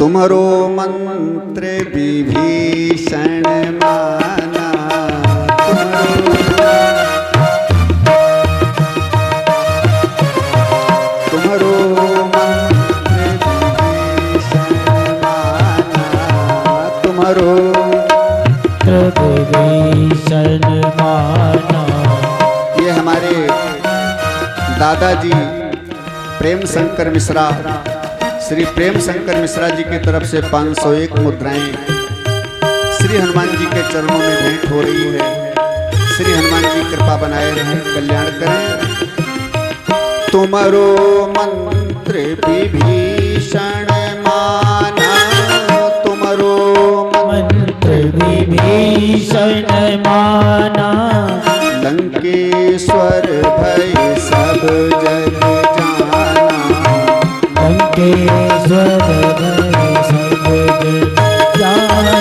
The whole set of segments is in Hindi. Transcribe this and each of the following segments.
तुम्हारो मंत्र विभीषण माना, तुम्हारो मंत्र विभीषण माना, तुम्हारो विभीषण माना। ये हमारे दादाजी प्रेम शंकर मिश्रा, श्री प्रेम शंकर मिश्रा जी की तरफ से 501 मुद्राएं श्री हनुमान जी के चरणों में भेंट हो रही है। श्री हनुमान जी कृपा बनाए रहें, कल्याण करें। तुम्हारो मंत्र विभीषण माना, तुम्हारो मंत्र विभीषण माना। लंकेश्वर भय सब जग जाना, लंकेश्वर भय सब जग जाना।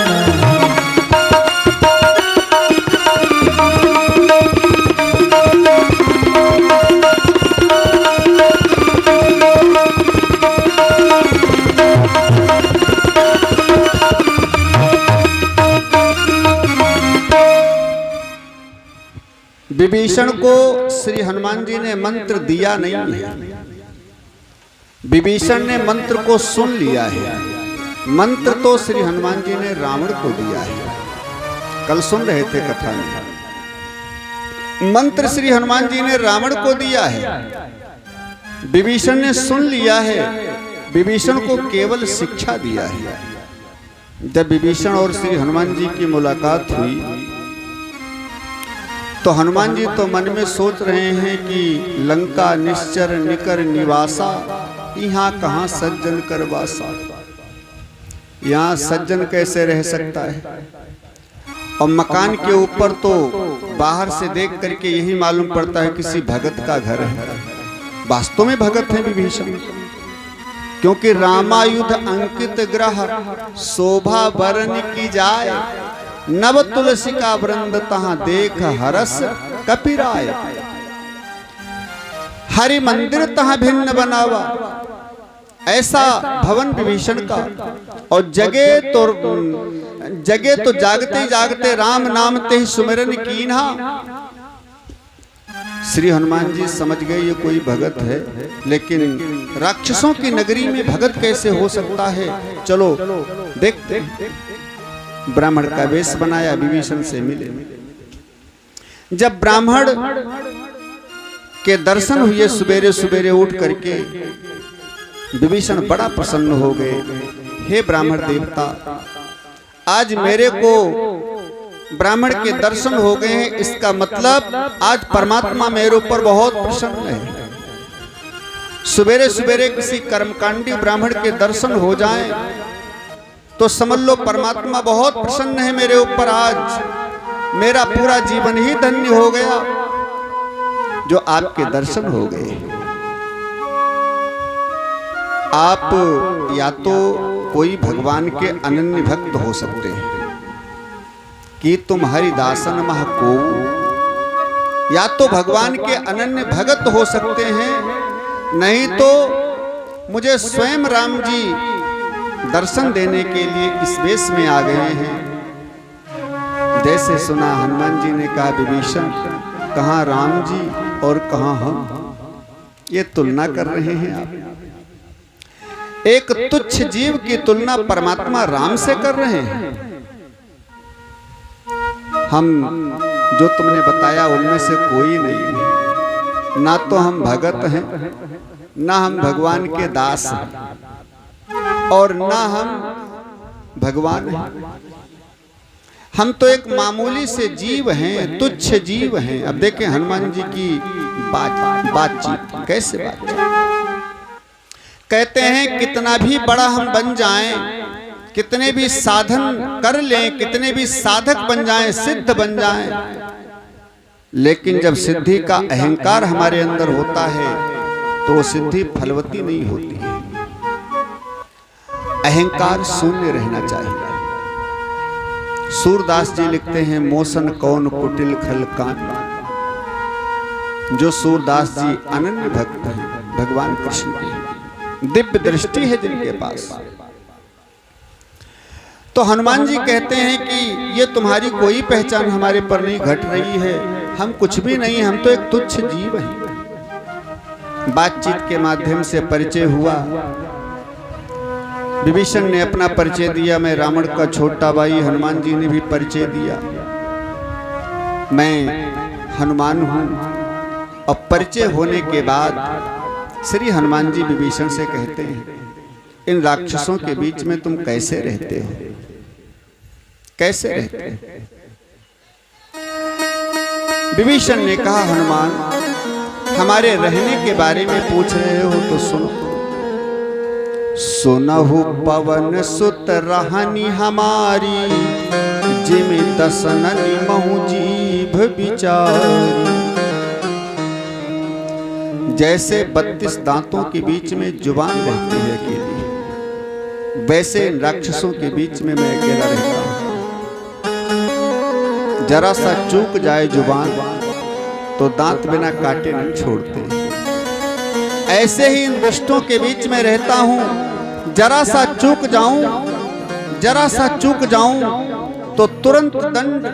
विभीषण को श्री हनुमान जी ने मंत्र दिया नहीं है, विभीषण ने मंत्र को सुन लिया है। मंत्र तो श्री हनुमान जी ने रावण को दिया है। कल सुन रहे थे कथा में, मंत्र श्री हनुमान जी ने रावण को दिया है, विभीषण ने सुन लिया है। विभीषण को केवल शिक्षा दिया है। जब विभीषण और श्री हनुमान जी की मुलाकात हुई तो हनुमान जी तो मन में सोच रहे हैं कि लंका निश्चर निकर निवासा, यहाँ कहाँ सज्जन करवासा, यहाँ सज्जन कैसे रह सकता है। और मकान के ऊपर तो बाहर से देख करके यही मालूम पड़ता है किसी भगत का घर है। वास्तव में भगत है विभीषण, क्योंकि रामायुध अंकित ग्रह शोभा वरण की जाए, नव तुलसी का वृंद तहां देख हरस कपिराय। हरि मंदिर तहां भिन्न बनावा, ऐसा भवन विभीषण का। और जगे तो जागते जागते राम नाम ते ही सुमिरन कीन्हा। श्री हनुमान जी समझ गए ये कोई भगत है, लेकिन राक्षसों की नगरी में भगत कैसे हो सकता है। चलो देखते। ब्राह्मण का वेश बनाया, विभीषण से मिले। जब ब्राह्मण के दर्शन हुए सवेरे सवेरे उठ करके, विभीषण बड़ा प्रसन्न हो गए। हे ब्राह्मण देवता, आज मेरे को ब्राह्मण के दर्शन हो गए हैं, इसका मतलब आज परमात्मा मेरे ऊपर बहुत प्रसन्न है। सवेरे सवेरे किसी कर्मकांडी ब्राह्मण के दर्शन हो जाएं तो समझ लो परमात्मा बहुत प्रसन्न है मेरे ऊपर। आज मेरा पूरा जीवन ही धन्य हो गया जो आपके दर्शन हो गए। आप या तो कोई भगवान के अनन्य भक्त हो सकते हैं कि तुम हरिदासन मह को, या तो भगवान के अनन्य भक्त हो सकते हैं, नहीं तो मुझे स्वयं राम जी दर्शन देने के लिए इस वेश में आ गए हैं। जैसे सुना हनुमान जी ने कहा, विभीषण कहाँ राम जी और कहाँ हम, ये तुलना कर रहे हैं आप। एक तुच्छ जीव की तुलना परमात्मा राम से कर रहे हैं। हम जो तुमने बताया उनमें से कोई नहीं है। ना तो हम भगत हैं, ना हम भगवान के दास हैं, और ना हम भगवान हैं। हम तो एक मामूली से जीव हैं, तुच्छ जीव हैं। अब देखें हनुमान जी की बातचीत कैसे बातचीत। कहते हैं कितना भी बड़ा हम बन जाएं, कितने भी साधन कर लें, कितने भी साधक बन जाएं, सिद्ध बन जाएं, लेकिन जब सिद्धि का अहंकार हमारे अंदर होता है तो सिद्धि फलवती नहीं होती है। अहंकार शून्य रहना चाहिए। सूरदास जी लिखते हैं, मोसन कौन कुटिल खल कान। जो सूरदास जी अनन्य भक्त हैं, भगवान कृष्ण के दिव्य दृष्टि है जिनके पास, तो हनुमान जी कहते हैं कि ये तुम्हारी कोई पहचान हमारे पर नहीं घट रही है, हम कुछ भी नहीं, हम तो एक तुच्छ जीव हैं। बातचीत के माध्यम से परिचय हुआ। विभीषण ने अपना परिचय दिया, मैं रावण का छोटा भाई। हनुमान जी ने भी परिचय दिया, मैं हनुमान हूं। और परिचय होने के बाद श्री हनुमान जी विभीषण से कहते हैं, इन राक्षसों के बीच में तुम कैसे रहते हो, कैसे रहते हो? विभीषण ने कहा, हनुमान, हमारे रहने के बारे में पूछ रहे हो तो सुनो। सुनहु पवन सुत रहनी हमारी, जिमि दसननि महु जीभ विचारी। जैसे 32 दांतों के बीच में जुबान रहती है अकेली, वैसे इन राक्षसों के बीच में मैं अकेला रहता हूं। जरा सा चूक जाए जुबान तो दांत बिना काटे नहीं छोड़ते। ऐसे ही इन दुष्टों के बीच में रहता हूं। जरा सा चूक जाऊं तो तुरंत दंड,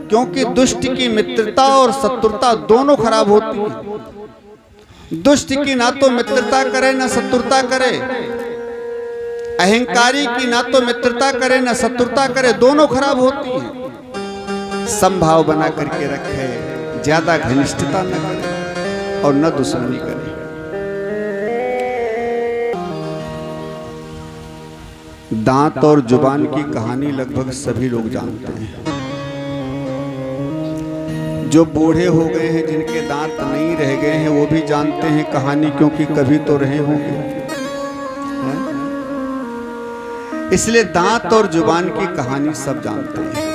क्योंकि दुष्ट की मित्रता और शत्रुता दोनों खराब होती है। दुष्ट की ना तो मित्रता करे ना शत्रुता करे, अहंकारी की ना तो मित्रता करे ना शत्रुता करे, दोनों खराब होती है। समभाव बना करके रखे, ज्यादा घनिष्ठता न करे और न दुश्मनी करे। दांत और जुबान की कहानी लगभग सभी लोग जानते हैं। जो बूढ़े हो गए हैं, जिनके दांत नहीं रह गए हैं, वो भी जानते हैं कहानी, क्योंकि कभी तो रहे होंगे। इसलिए दांत और जुबान की कहानी सब जानते हैं।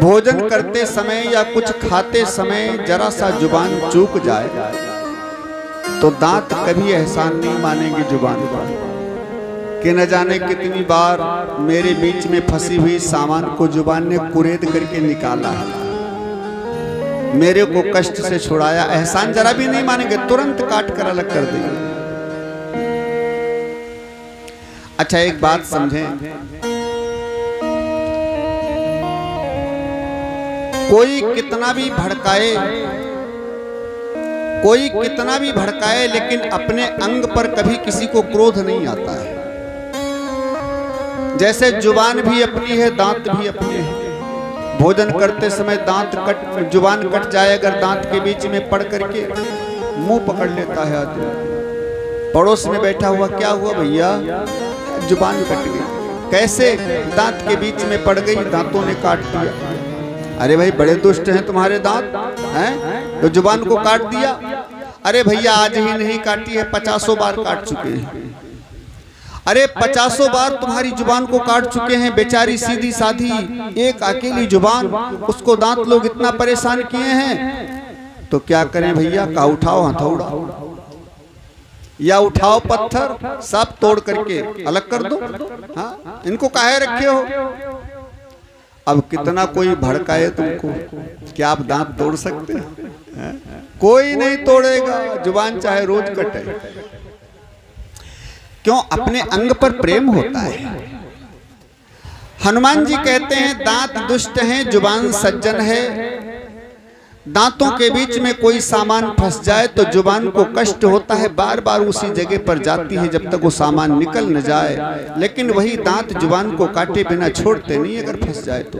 भोजन करते समय या कुछ खाते समय जरा सा जुबान चूक जाए तो दांत कभी एहसान नहीं मानेंगे जुबान का, कि न जाने कितनी बार मेरे बीच में फंसी हुई सामान को जुबान ने कुरेद करके निकाला है, मेरे को कष्ट से छुड़ाया। एहसान जरा भी नहीं मानेंगे, तुरंत काट कर अलग कर देंगे। अच्छा, एक बात समझें, कोई कितना भी भड़काए, लेकिन अपने अंग पर कभी किसी को क्रोध नहीं आता है। जैसे जुबान भी अपनी है, दांत भी अपने हैं। भोजन करते समय जुबान कट जाए अगर दांत के बीच में पड़ करके, मुंह पकड़ लेता है आदमी। पड़ोस में बैठा हुआ, क्या हुआ भैया? जुबान कट गई। कैसे? दांत के बीच में पड़ गई, दांतों ने काट दिया। अरे भाई, बड़े दुष्ट हैं तुम्हारे दांत हैं, तो जुबान को काट दिया। अरे भैया, आज ही नहीं काटी है, 50 बार काट चुके हैं। अरे 50 बार तुम्हारी जुबान को काट चुके हैं। बेचारी सीधी साधी एक अकेली जुबान, उसको दांत लोग इतना परेशान किए हैं, तो क्या करें भैया? का उठाओ हथौड़ा या उठाओ पत्थर, सब तोड़ करके अलग कर दो। हाँ, इनको काहे रखे हो? अब कितना कोई भड़काए तुमको, क्या आप दांत तोड़ सकते हैं? कोई नहीं तोड़ेगा, जुबान चाहे रोज कटे। क्यों? अपने अंग पर प्रेम होता है। हनुमान जी कहते हैं, दांत दुष्ट हैं, जुबान सज्जन है। दांतों के बीच में कोई सामान फंस जाए तो जुबान को कष्ट होता है, बार बार उसी जगह पर जाती है जब तक वो सामान निकल न जाए। लेकिन वही दांत जुबान को काटे बिना छोड़ते नहीं अगर फंस जाए तो।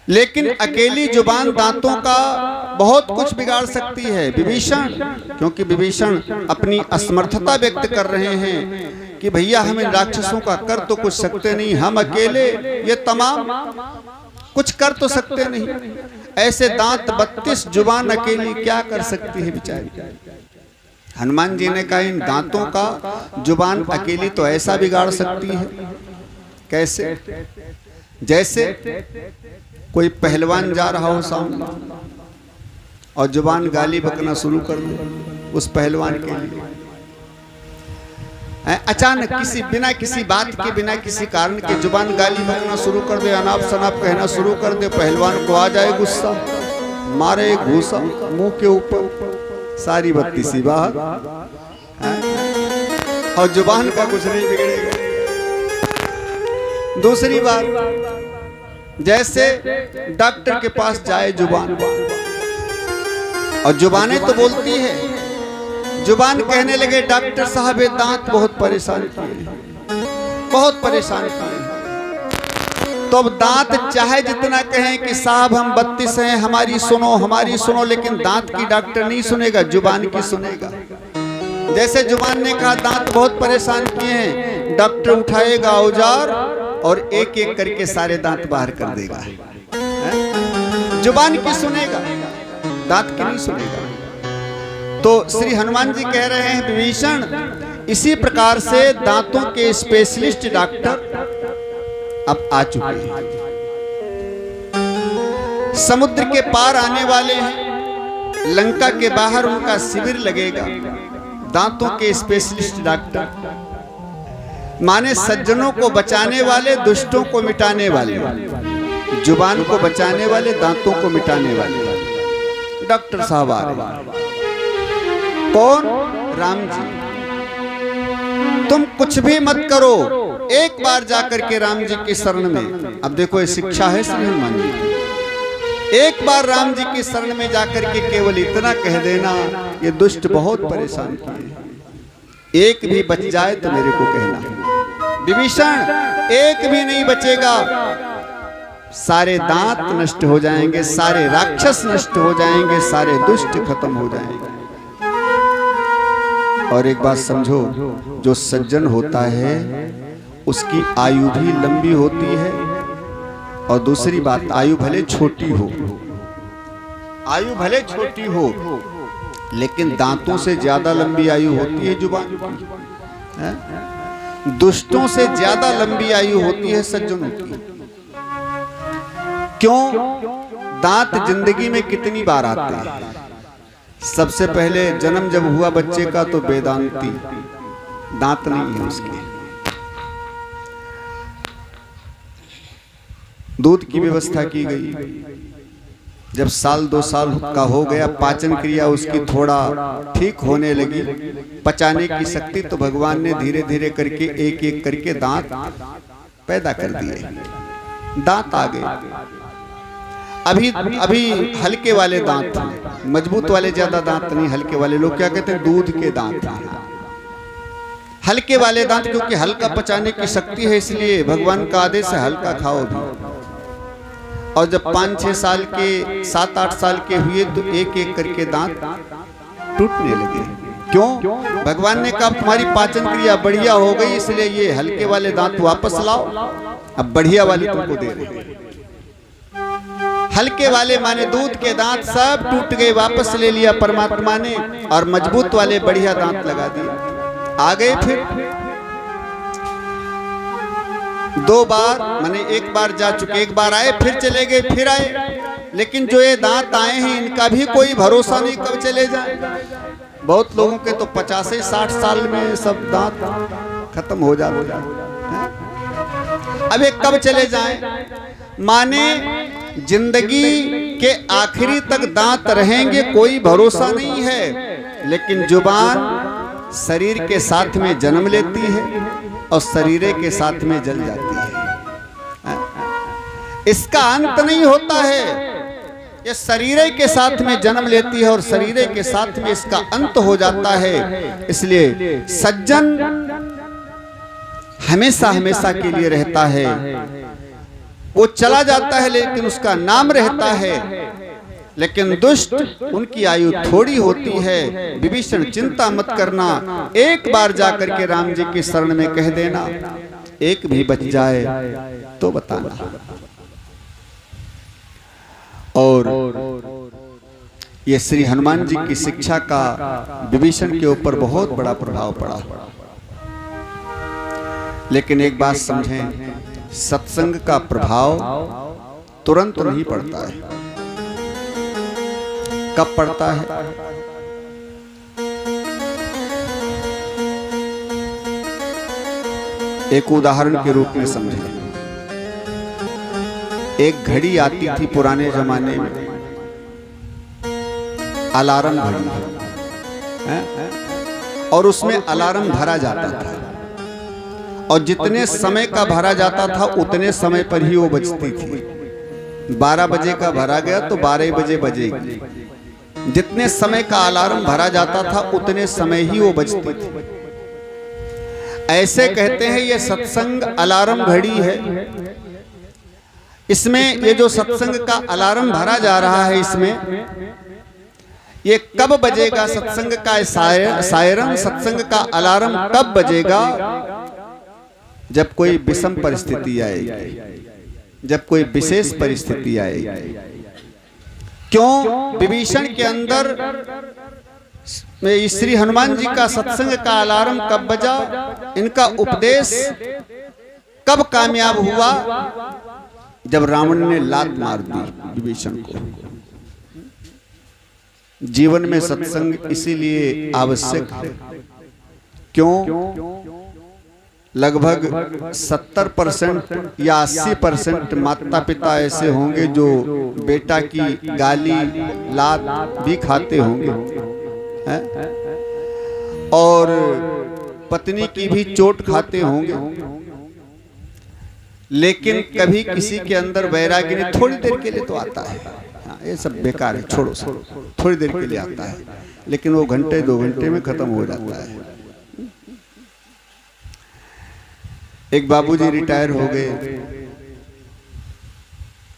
लेकिन अकेली जुबान दांतों का बहुत कुछ बिगाड़ सकती है। विभीषण, क्योंकि विभीषण अपनी असमर्थता व्यक्त कर रहे हैं कि भैया हम इन राक्षसों का कर तो कुछ सकते नहीं, हम अकेले ये तमाम कुछ कर तो सकते नहीं। ऐसे दांत 32 जुबान अकेली क्या कर सकती है बेचारी? हनुमान जी ने कहा, इन दांतों का जुबान अकेली तो ऐसा बिगाड़ सकती है। कैसे? जैसे कोई पहलवान जा रहा हो सामने और जुबान गाली बकना शुरू कर दे उस पहलवान के लिए। अचानक बिना किसी बात के, बिना किसी कारण के जुबान गाली बकना शुरू कर दे, अनाप शनाप कहना शुरू कर दे। पहलवान को आ जाए गुस्सा, मारे एक घूसा मुंह के ऊपर, सारी बत्ती सी बाहर। और जुबान का कुछ नहीं बिगड़ेगा। दूसरी बात, जैसे डॉक्टर के पास जाए जुबान, और जुबानें तो बोलती है, जुबान कहने लगे डॉक्टर साहब ये दांत बहुत परेशान किए, बहुत परेशान किए। तो अब दांत चाहे जितना कहें कि साहब हम 32 हैं, हमारी सुनो, लेकिन दांत की डॉक्टर नहीं सुनेगा, जुबान की सुनेगा। जैसे जुबान ने कहा दांत बहुत परेशान किए हैं, डॉक्टर उठाएगा औजार और एक एक करके सारे दांत बाहर कर देगा। जुबान की सुनेगा, दांत की नहीं सुनेगा। तो श्री हनुमान जी कह रहे हैं विभीषण, इसी प्रकार से दांतों के स्पेशलिस्ट डॉक्टर अब आ चुके हैं। समुद्र के पार आने वाले हैं, लंका के बाहर उनका शिविर लगेगा। दांतों के स्पेशलिस्ट डॉक्टर माने सज्जनों को बचाने वाले, दुष्टों को मिटाने वाले, जुबान को बचाने वाले, दांतों को मिटाने वाले डॉक्टर साहब आ रहे हैं। कौन? राम जी। तुम कुछ भी मत करो, एक बार जाकर के राम जी की शरण में, अब देखो ये शिक्षा है श्री हनुमान जी, एक बार राम जी की शरण में जाकर के केवल इतना कह देना, ये दुष्ट बहुत परेशान किए, एक भी बच जाए तो मेरे को कहना। विभीषण, एक भी नहीं बचेगा, सारे दांत नष्ट हो जाएंगे, सारे राक्षस नष्ट हो जाएंगे, सारे दुष्ट खत्म हो जाएंगे। और एक बात समझो, जो सज्जन होता है उसकी आयु भी लंबी होती है, और दूसरी बात, आयु भले छोटी हो, आयु भले छोटी हो, लेकिन दांतों से ज्यादा लंबी आयु होती है जुबान की। दुष्टों से ज्यादा लंबी आयु होती है सज्जनों की। क्यों? दांत जिंदगी में कितनी बार आते हैं? सबसे पहले जन्म जब हुआ बच्चे का तो वेदांती, दांत नहीं है उसके। दूध की व्यवस्था की गई, जब साल 2 साल का हो गया, पाचन क्रिया उसकी थोड़ा ठीक होने लगी, पचाने की शक्ति, तो भगवान ने धीरे धीरे करके एक एक करके दांत पैदा कर दिए, दांत आ गए। अभी अभी हल्के वाले दांत हैं, मजबूत वाले ज्यादा दांत नहीं, हल्के वाले। लोग क्या कहते हैं? दूध के दांत हैं, हल्के वाले दांत, क्योंकि हल्का पचाने की शक्ति है, इसलिए भगवान का आदेश है हल्का खाओ भी। और जब 5-6 साल के, 7-8 साल के हुए तो एक एक करके दांत टूटने लगे। क्यों? भगवान ने कहा तुम्हारी पाचन क्रिया बढ़िया हो गई, इसलिए ये हल्के वाले दांत वापस लाओ, अब बढ़िया वाले तुमको दे रहे हैं। हल्के वाले माने दूध के दांत सब टूट गए, वापस ले लिया परमात्मा ने, और मजबूत वाले बढ़िया दांत लगा दिए। आ गए फिर 2 बार, माने एक बार जा चुके, एक बार आए, फिर चले गए, फिर आए। लेकिन जो ये दांत आए हैं इनका भी कोई भरोसा नहीं कब चले जाए। बहुत लोगों के तो 50-60 साल में सब दांत खत्म हो जाते हैं। अब ये कब चले जाएं? माने जिंदगी के आखिरी तक दांत रहेंगे, कोई भरोसा नहीं है। लेकिन जुबान शरीर के साथ में जन्म लेती है और शरीर के साथ में जल जाती है। इसका अंत नहीं होता है, ये शरीर के साथ में जन्म लेती है और शरीर के साथ में इसका अंत हो जाता है। इसलिए सज्जन हमेशा हमेशा के लिए रहता है, वो चला जाता है लेकिन उसका नाम रहता है। लेकिन दुष्ट, उनकी आयु थोड़ी होती है। विभीषण चिंता मत करना, एक बार जाकर के राम जी की शरण में कह देना, एक भी बच जाए तो बताना। और ये श्री हनुमान जी की शिक्षा का विभीषण के ऊपर बहुत बड़ा प्रभाव पड़ा। लेकिन एक बात समझें, सत्संग का प्रभाव तुरंत नहीं पड़ता है। कब पड़ता है? एक उदाहरण के रूप में समझें। एक घड़ी आती थी पुराने जमाने में, अलार्म घड़ी। और उसमें अलार्म भरा जाता था, और जितने समय का भरा जाता था उतने समय पर ही वो बजती थी। 12 बजे का भरा गया तो 12 बजे बजेगी। जितने समय का अलार्म भरा जाता था उतने समय ही वो बजती थी। ऐसे कहते हैं ये सत्संग अलार्म घड़ी है। इसमें ये जो सत्संग का अलार्म भरा जा रहा है, इसमें ये कब बजेगा, सत्संग का सायरन, सत्संग का अलार्म कब बजेगा? जब कोई विषम परिस्थिति आएगी, जब कोई विशेष परिस्थिति आएगी। क्यों? विभीषण के अंदर श्री हनुमान जी का सत्संग का अलार्म कब बजा, इनका उपदेश कब कामयाब हुआ? जब रावण ने लात मार दी विभीषण को। जीवन में सत्संग इसीलिए आवश्यक है। क्यों? लगभग 70% या 80% माता पिता ऐसे होंगे जो बेटा की गाली लात भी खाते होंगे, है? और पत्नी की भी चोट खाते होंगे, लेकिन कभी किसी के अंदर वैराग्य नहीं। थोड़ी देर के लिए तो आता है, हाँ, ये सब बेकार है, छोड़ो, थोड़ी देर के लिए आता है, लेकिन वो घंटे 2 घंटे में खत्म हो जाता है। एक बाबूजी रिटायर हो गए,